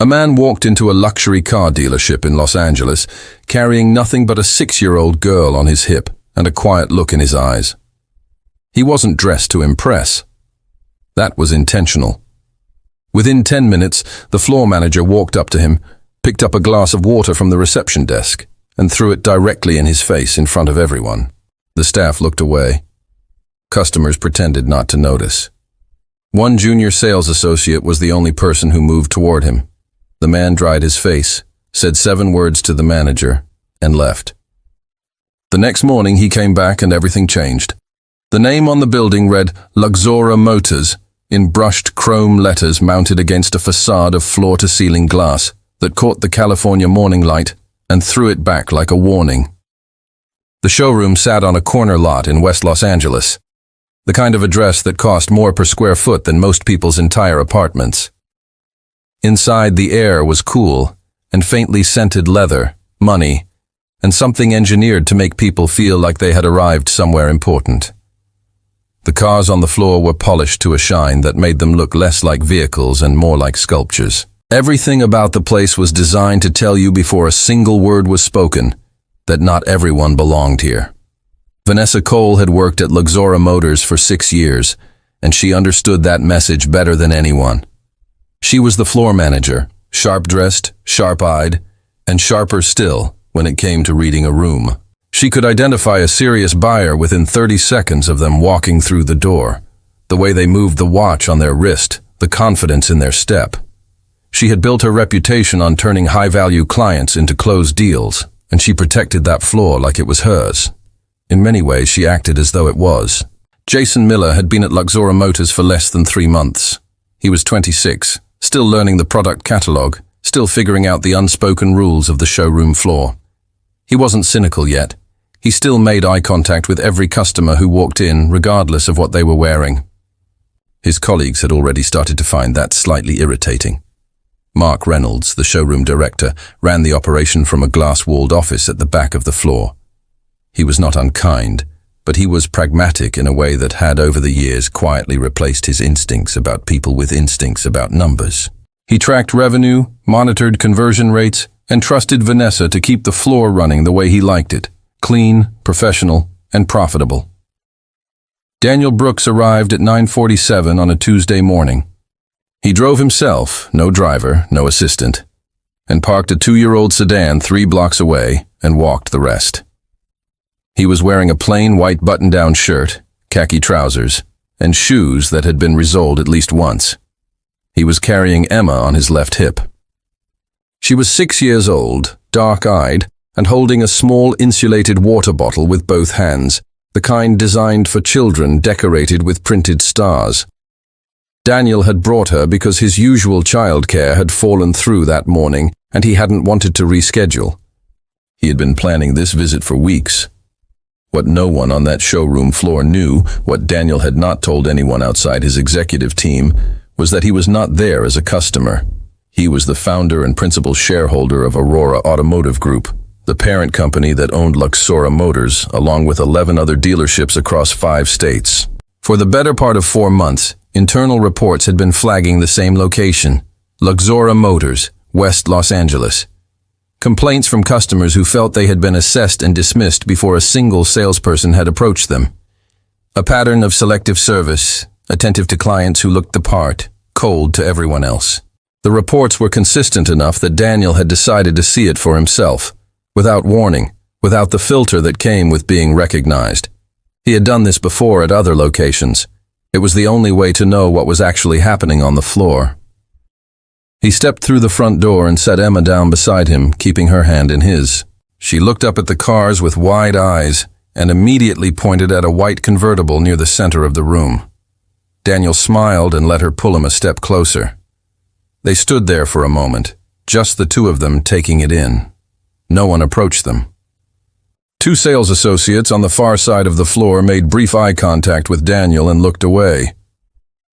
A man walked into a luxury car dealership in Los Angeles, carrying nothing but a 6-year-old girl on his hip and a quiet look in his eyes. He wasn't dressed to impress. That was intentional. Within 10 minutes, the floor manager walked up to him, picked up a glass of water from the reception desk, and threw it directly in his face in front of everyone. The staff looked away. Customers pretended not to notice. One junior sales associate was the only person who moved toward him. The man dried his face, said 7 words to the manager, and left. The next morning he came back and everything changed. The name on the building read Luxora Motors in brushed chrome letters mounted against a facade of floor-to-ceiling glass that caught the California morning light and threw it back like a warning. The showroom sat on a corner lot in West Los Angeles, the kind of address that cost more per square foot than most people's entire apartments. Inside, the air was cool and faintly scented leather, money, and something engineered to make people feel like they had arrived somewhere important. The cars on the floor were polished to a shine that made them look less like vehicles and more like sculptures. Everything about the place was designed to tell you before a single word was spoken that not everyone belonged here. Vanessa Cole had worked at Luxora Motors for 6 years, and she understood that message better than anyone. She was the floor manager, sharp-dressed, sharp-eyed, and sharper still when it came to reading a room. She could identify a serious buyer within 30 seconds of them walking through the door, the way they moved the watch on their wrist, the confidence in their step. She had built her reputation on turning high-value clients into closed deals, and she protected that floor like it was hers. In many ways, she acted as though it was. Jason Miller had been at Luxora Motors for less than 3 months. He was 26, still learning the product catalog, still figuring out the unspoken rules of the showroom floor. He wasn't cynical yet. He still made eye contact with every customer who walked in, regardless of what they were wearing. His colleagues had already started to find that slightly irritating. Mark Reynolds, the showroom director, ran the operation from a glass-walled office at the back of the floor. He was not unkind, but he was pragmatic in a way that had over the years quietly replaced his instincts about people with instincts about numbers. He tracked revenue, monitored conversion rates, and trusted Vanessa to keep the floor running the way he liked it, clean, professional, and profitable. Daniel Brooks arrived at 9:47 on a Tuesday morning. He drove himself, no driver, no assistant, and parked a 2-year-old sedan 3 blocks away and walked the rest. He was wearing a plain white button-down shirt, khaki trousers, and shoes that had been resoled at least once. He was carrying Emma on his left hip. She was 6 years old, dark-eyed, and holding a small insulated water bottle with both hands, the kind designed for children decorated with printed stars. Daniel had brought her because his usual childcare had fallen through that morning and he hadn't wanted to reschedule. He had been planning this visit for weeks. What no one on that showroom floor knew, what Daniel had not told anyone outside his executive team, was that he was not there as a customer. He was the founder and principal shareholder of Aurora Automotive Group, the parent company that owned Luxora Motors, along with 11 other dealerships across 5 states. For the better part of 4 months, internal reports had been flagging the same location, Luxora Motors, West Los Angeles. Complaints from customers who felt they had been assessed and dismissed before a single salesperson had approached them. A pattern of selective service, attentive to clients who looked the part, cold to everyone else. The reports were consistent enough that Daniel had decided to see it for himself, without warning, without the filter that came with being recognized. He had done this before at other locations. It was the only way to know what was actually happening on the floor. He stepped through the front door and set Emma down beside him, keeping her hand in his. She looked up at the cars with wide eyes and immediately pointed at a white convertible near the center of the room. Daniel smiled and let her pull him a step closer. They stood there for a moment, just the two of them taking it in. No one approached them. 2 sales associates on the far side of the floor made brief eye contact with Daniel and looked away.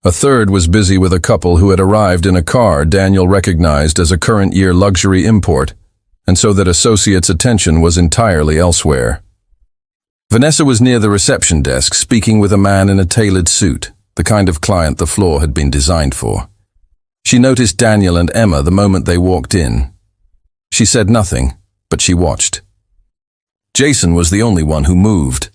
A third was busy with a couple who had arrived in a car Daniel recognized as a current-year luxury import, and so that associates' attention was entirely elsewhere. Vanessa was near the reception desk speaking with a man in a tailored suit, the kind of client the floor had been designed for. She noticed Daniel and Emma the moment they walked in. She said nothing, but she watched. Jason was the only one who moved.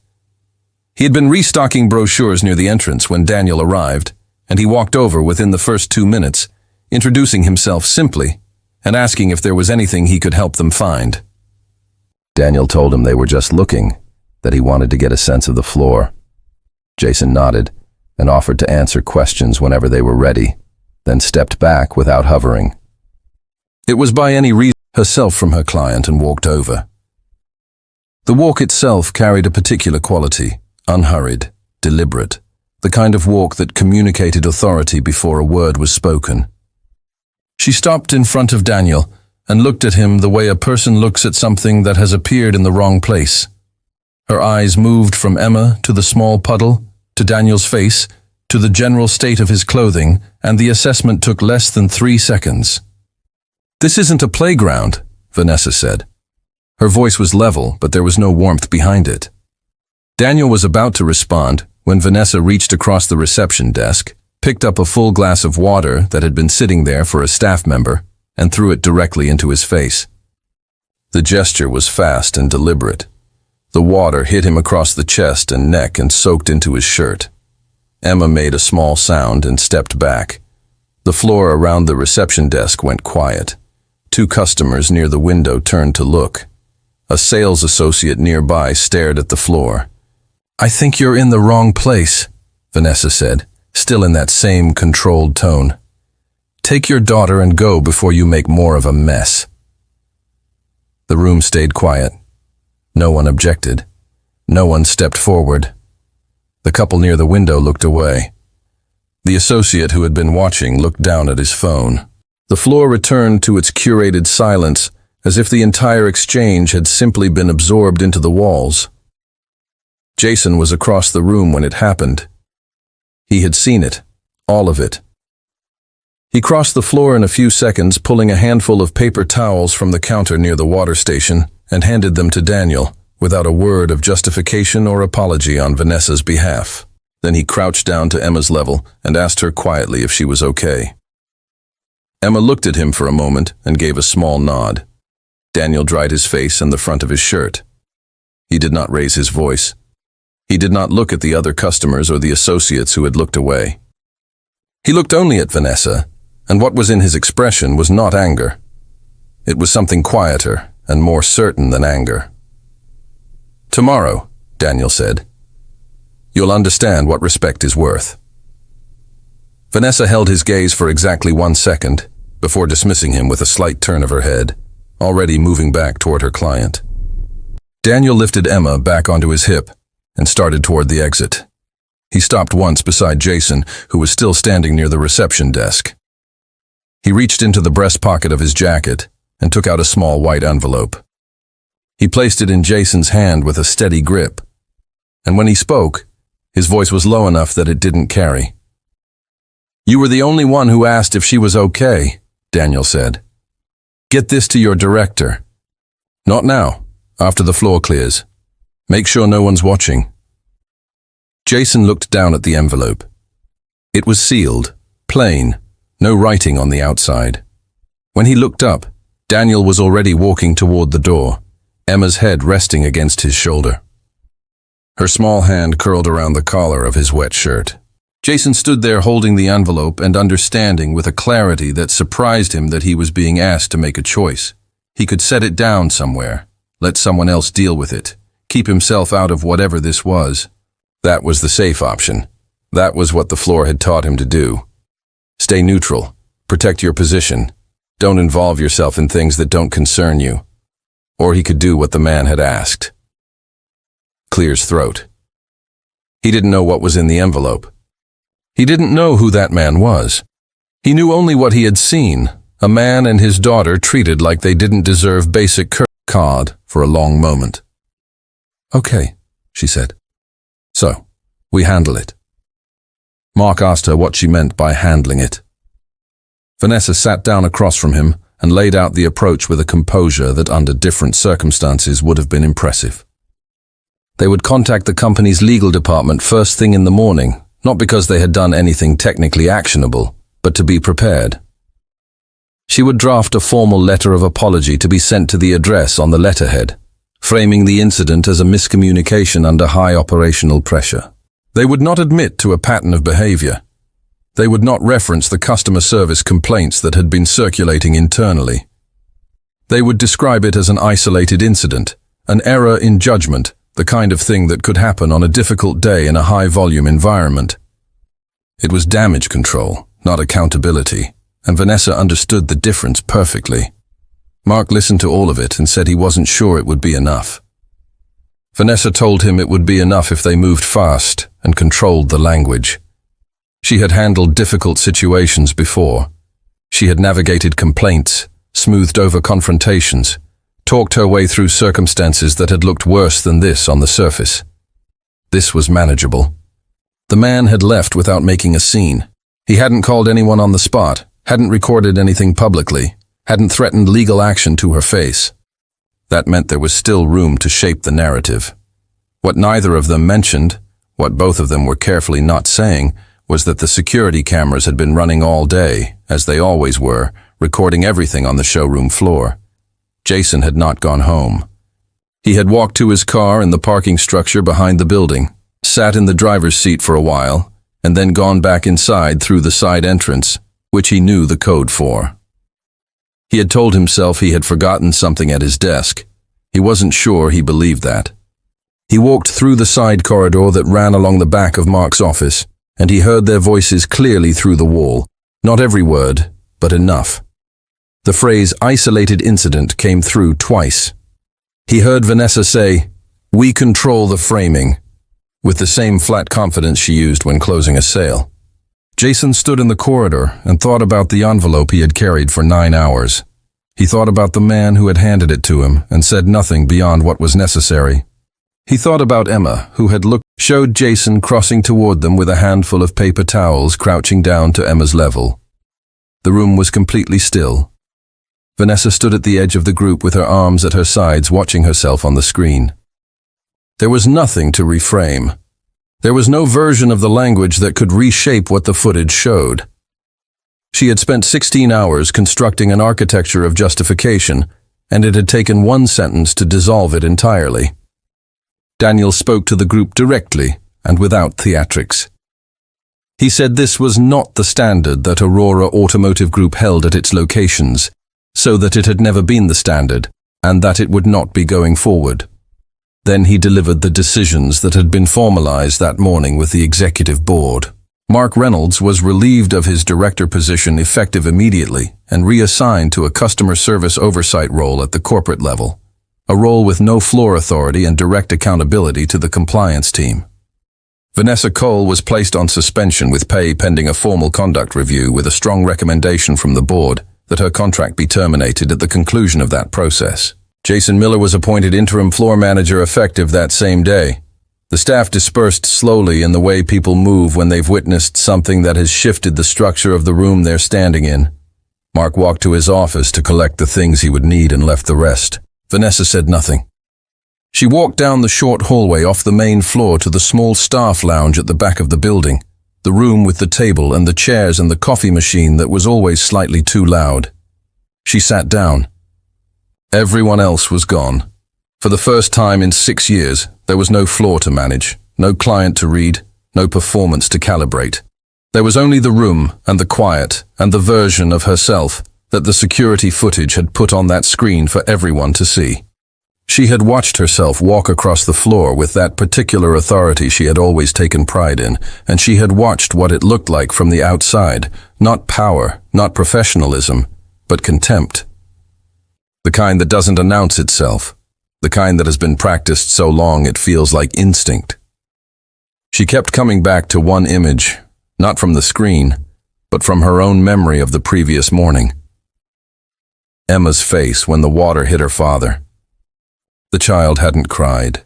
He had been restocking brochures near the entrance when Daniel arrived, and he walked over within the first 2 minutes, introducing himself simply and asking if there was anything he could help them find. Daniel told him they were just looking, that he wanted to get a sense of the floor. Jason nodded and offered to answer questions whenever they were ready, then stepped back without hovering. It was by any reason herself from her client and walked over. The walk itself carried a particular quality, unhurried, deliberate, the kind of walk that communicated authority before a word was spoken. She stopped in front of Daniel and looked at him the way a person looks at something that has appeared in the wrong place. Her eyes moved from Emma to the small puddle, to Daniel's face, to the general state of his clothing, and the assessment took less than 3 seconds. "This isn't a playground," Vanessa said. Her voice was level, but there was no warmth behind it. Daniel was about to respond when Vanessa reached across the reception desk, picked up a full glass of water that had been sitting there for a staff member, and threw it directly into his face. The gesture was fast and deliberate. The water hit him across the chest and neck and soaked into his shirt. Emma made a small sound and stepped back. The floor around the reception desk went quiet. 2 customers near the window turned to look. A sales associate nearby stared at the floor. "I think you're in the wrong place," Vanessa said, still in that same controlled tone. "Take your daughter and go before you make more of a mess." The room stayed quiet. No one objected. No one stepped forward. The couple near the window looked away. The associate who had been watching looked down at his phone. The floor returned to its curated silence, as if the entire exchange had simply been absorbed into the walls. Jason was across the room when it happened. He had seen it, all of it. He crossed the floor in a few seconds, pulling a handful of paper towels from the counter near the water station, and handed them to Daniel, without a word of justification or apology on Vanessa's behalf. Then he crouched down to Emma's level and asked her quietly if she was okay. Emma looked at him for a moment and gave a small nod. Daniel dried his face and the front of his shirt. He did not raise his voice. He did not look at the other customers or the associates who had looked away. He looked only at Vanessa, and what was in his expression was not anger. It was something quieter and more certain than anger. "Tomorrow," Daniel said, "you'll understand what respect is worth." Vanessa held his gaze for exactly 1 second, before dismissing him with a slight turn of her head, already moving back toward her client. Daniel lifted Emma back onto his hip and started toward the exit. He stopped once beside Jason, who was still standing near the reception desk. He reached into the breast pocket of his jacket and took out a small white envelope. He placed it in Jason's hand with a steady grip, and when he spoke, his voice was low enough that it didn't carry. "You were the only one who asked if she was okay," Daniel said. "Get this to your director. Not now, after the floor clears. Make sure no one's watching." Jason looked down at the envelope. It was sealed, plain, no writing on the outside. When he looked up, Daniel was already walking toward the door, Emma's head resting against his shoulder. Her small hand curled around the collar of his wet shirt. Jason stood there holding the envelope and understanding with a clarity that surprised him that he was being asked to make a choice. He could set it down somewhere, let someone else deal with it, keep himself out of whatever this was. That was the safe option. That was what the floor had taught him to do. Stay neutral. Protect your position. Don't involve yourself in things that don't concern you. Or he could do what the man had asked. Clear his throat. He didn't know what was in the envelope. He didn't know who that man was. He knew only what he had seen, a man and his daughter treated like they didn't deserve basic courtesy. For a long moment. "Okay," she said. "So, we handle it." Mark asked her what she meant by handling it. Vanessa sat down across from him and laid out the approach with a composure that under different circumstances would have been impressive. They would contact the company's legal department first thing in the morning, not because they had done anything technically actionable, but to be prepared. She would draft a formal letter of apology to be sent to the address on the letterhead, framing the incident as a miscommunication under high operational pressure. They would not admit to a pattern of behavior. They would not reference the customer service complaints that had been circulating internally. They would describe it as an isolated incident, an error in judgment, the kind of thing that could happen on a difficult day in a high-volume environment. It was damage control, not accountability, and Vanessa understood the difference perfectly. Mark listened to all of it and said he wasn't sure it would be enough. Vanessa told him it would be enough if they moved fast and controlled the language. She had handled difficult situations before. She had navigated complaints, smoothed over confrontations, talked her way through circumstances that had looked worse than this on the surface. This was manageable. The man had left without making a scene. He hadn't called anyone on the spot, hadn't recorded anything publicly, hadn't threatened legal action to her face. That meant there was still room to shape the narrative. What neither of them mentioned, what both of them were carefully not saying, was that the security cameras had been running all day, as they always were, recording everything on the showroom floor. Jason had not gone home. He had walked to his car in the parking structure behind the building, sat in the driver's seat for a while, and then gone back inside through the side entrance, which he knew the code for. He had told himself he had forgotten something at his desk. He wasn't sure he believed that. He walked through the side corridor that ran along the back of Mark's office, and he heard their voices clearly through the wall. Not every word, but enough. The phrase isolated incident came through twice. He heard Vanessa say, "We control the framing," with the same flat confidence she used when closing a sale. Jason stood in the corridor and thought about the envelope he had carried for 9 hours. He thought about the man who had handed it to him and said nothing beyond what was necessary. He thought about Emma, who had showed Jason crossing toward them with a handful of paper towels crouching down to Emma's level. The room was completely still. Vanessa stood at the edge of the group with her arms at her sides, watching herself on the screen. There was nothing to reframe. There was no version of the language that could reshape what the footage showed. She had spent 16 hours constructing an architecture of justification, and it had taken one sentence to dissolve it entirely. Daniel spoke to the group directly and without theatrics. He said this was not the standard that Aurora Automotive Group held at its locations, so that it had never been the standard, and that it would not be going forward. Then he delivered the decisions that had been formalized that morning with the executive board. Mark Reynolds was relieved of his director position effective immediately and reassigned to a customer service oversight role at the corporate level, a role with no floor authority and direct accountability to the compliance team. Vanessa Cole was placed on suspension with pay pending a formal conduct review with a strong recommendation from the board that her contract be terminated at the conclusion of that process. Jason Miller was appointed interim floor manager effective that same day. The staff dispersed slowly in the way people move when they've witnessed something that has shifted the structure of the room they're standing in. Mark walked to his office to collect the things he would need and left the rest. Vanessa said nothing. She walked down the short hallway off the main floor to the small staff lounge at the back of the building, the room with the table and the chairs and the coffee machine that was always slightly too loud. She sat down. Everyone else was gone. For the first time in 6 years, there was no floor to manage, no client to read, no performance to calibrate. There was only the room and the quiet and the version of herself that the security footage had put on that screen for everyone to see. She had watched herself walk across the floor with that particular authority she had always taken pride in, and she had watched what it looked like from the outside, not power, not professionalism, but contempt. The kind that doesn't announce itself, the kind that has been practiced so long it feels like instinct. She kept coming back to one image, not from the screen, but from her own memory of the previous morning. Emma's face when the water hit her father. The child hadn't cried.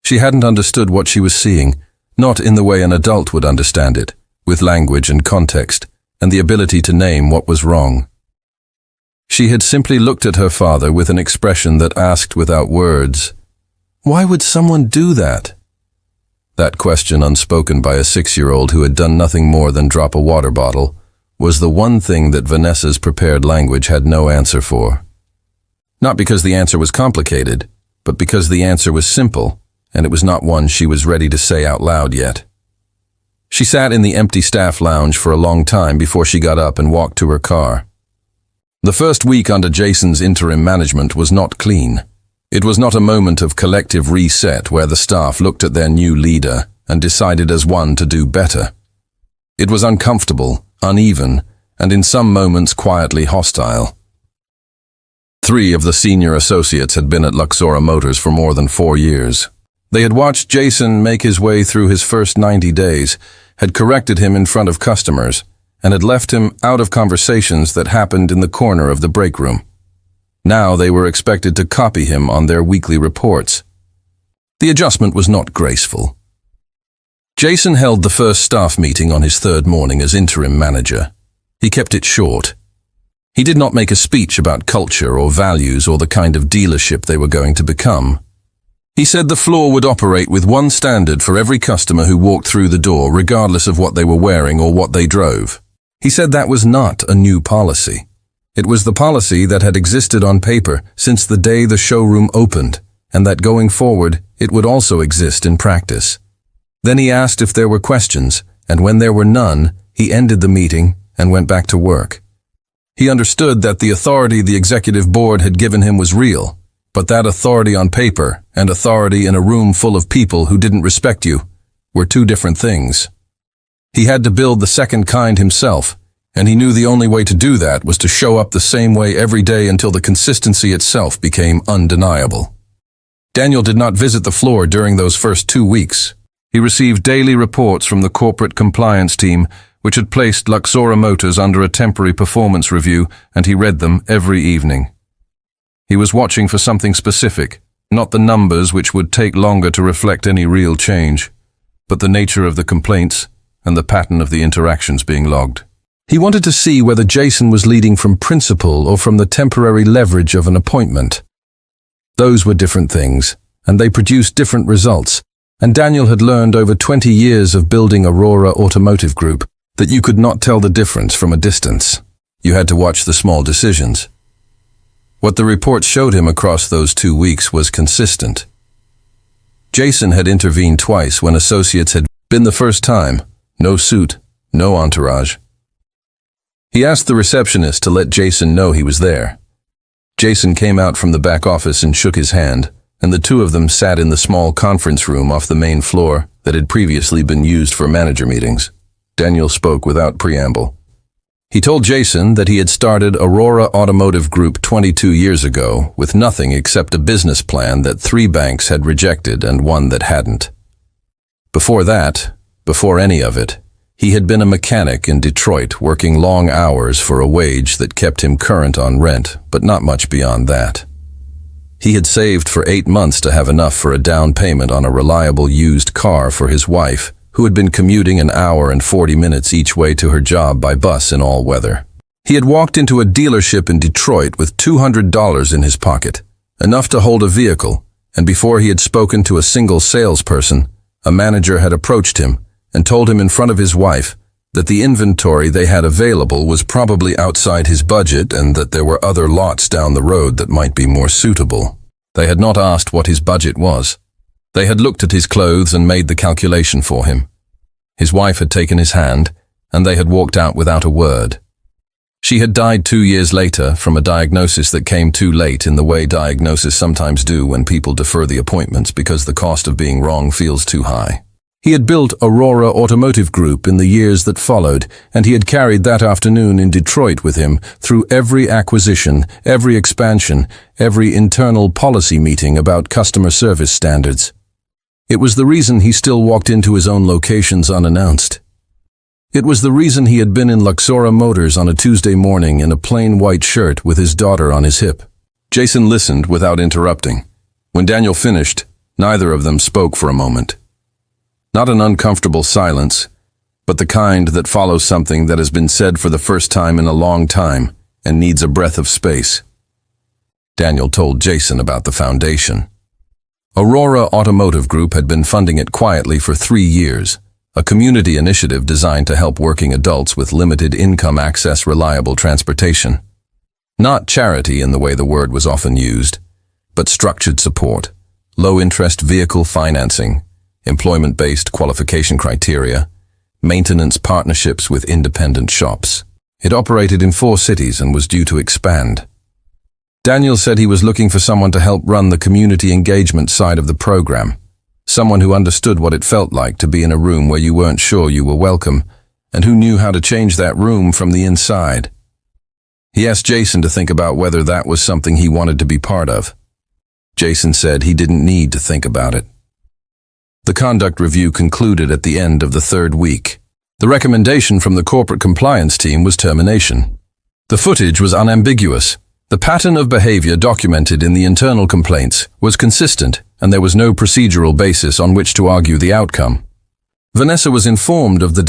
She hadn't understood what she was seeing, not in the way an adult would understand it, with language and context, and the ability to name what was wrong. She had simply looked at her father with an expression that asked without words, "Why would someone do that?" That question, unspoken by a 6-year-old who had done nothing more than drop a water bottle, was the one thing that Vanessa's prepared language had no answer for. Not because the answer was complicated, but because the answer was simple, and it was not one she was ready to say out loud yet. She sat in the empty staff lounge for a long time before she got up and walked to her car. The first week under Jason's interim management was not clean. It was not a moment of collective reset where the staff looked at their new leader and decided as one to do better. It was uncomfortable, uneven, and in some moments quietly hostile. 3 of the senior associates had been at Luxora Motors for more than 4 years. They had watched Jason make his way through his first 90 days, had corrected him in front of customers, and had left him out of conversations that happened in the corner of the break room. Now they were expected to copy him on their weekly reports. The adjustment was not graceful. Jason held the first staff meeting on his 3rd morning as interim manager. He kept it short. He did not make a speech about culture or values or the kind of dealership they were going to become. He said the floor would operate with one standard for every customer who walked through the door, regardless of what they were wearing or what they drove. He said that was not a new policy. It was the policy that had existed on paper since the day the showroom opened, and that going forward it would also exist in practice. Then he asked if there were questions, and when there were none, he ended the meeting and went back to work. He understood that the authority the executive board had given him was real, but that authority on paper and authority in a room full of people who didn't respect you were 2 different things. He had to build the second kind himself, and he knew the only way to do that was to show up the same way every day until the consistency itself became undeniable. Daniel did not visit the floor during those first 2 weeks. He received daily reports from the corporate compliance team, which had placed Luxora Motors under a temporary performance review, and he read them every evening. He was watching for something specific, not the numbers which would take longer to reflect any real change, but the nature of the complaints and the pattern of the interactions being logged. He wanted to see whether Jason was leading from principle or from the temporary leverage of an appointment. Those were different things, and they produced different results, and Daniel had learned over 20 years of building Aurora Automotive Group that you could not tell the difference from a distance. You had to watch the small decisions. What the report showed him across those 2 weeks was consistent. Jason had intervened twice when associates had been the first time. No suit, no entourage. He asked the receptionist to let Jason know he was there. Jason came out from the back office and shook his hand, and the 2 of them sat in the small conference room off the main floor that had previously been used for manager meetings. Daniel spoke without preamble. He told Jason that he had started Aurora Automotive Group 22 years ago with nothing except a business plan that 3 banks had rejected and 1 that hadn't. Before that, before any of it, he had been a mechanic in Detroit working long hours for a wage that kept him current on rent, but not much beyond that. He had saved for 8 months to have enough for a down payment on a reliable used car for his wife, who had been commuting an hour and 40 minutes each way to her job by bus in all weather. He had walked into a dealership in Detroit with $200 in his pocket, enough to hold a vehicle, and before he had spoken to a single salesperson, a manager had approached him and told him in front of his wife that the inventory they had available was probably outside his budget and that there were other lots down the road that might be more suitable. They had not asked what his budget was. They had looked at his clothes and made the calculation for him. His wife had taken his hand, and they had walked out without a word. She had died 2 years later from a diagnosis that came too late in the way diagnoses sometimes do when people defer the appointments because the cost of being wrong feels too high. He had built Aurora Automotive Group in the years that followed, and he had carried that afternoon in Detroit with him through every acquisition, every expansion, every internal policy meeting about customer service standards. It was the reason he still walked into his own locations unannounced. It was the reason he had been in Luxora Motors on a Tuesday morning in a plain white shirt with his daughter on his hip. Jason listened without interrupting. When Daniel finished, neither of them spoke for a moment. Not an uncomfortable silence, but the kind that follows something that has been said for the first time in a long time and needs a breath of space. Daniel told Jason about the foundation. Aurora Automotive Group had been funding it quietly for 3 years, a community initiative designed to help working adults with limited income access reliable transportation. Not charity in the way the word was often used, but structured support, low-interest vehicle financing, employment-based qualification criteria, maintenance partnerships with independent shops. It operated in 4 cities and was due to expand. Daniel said he was looking for someone to help run the community engagement side of the program, someone who understood what it felt like to be in a room where you weren't sure you were welcome, and who knew how to change that room from the inside. He asked Jason to think about whether that was something he wanted to be part of. Jason said he didn't need to think about it. The conduct review concluded at the end of the 3rd week. The recommendation from the corporate compliance team was termination. The footage was unambiguous. The pattern of behavior documented in the internal complaints was consistent, and there was no procedural basis on which to argue the outcome. Vanessa was informed of the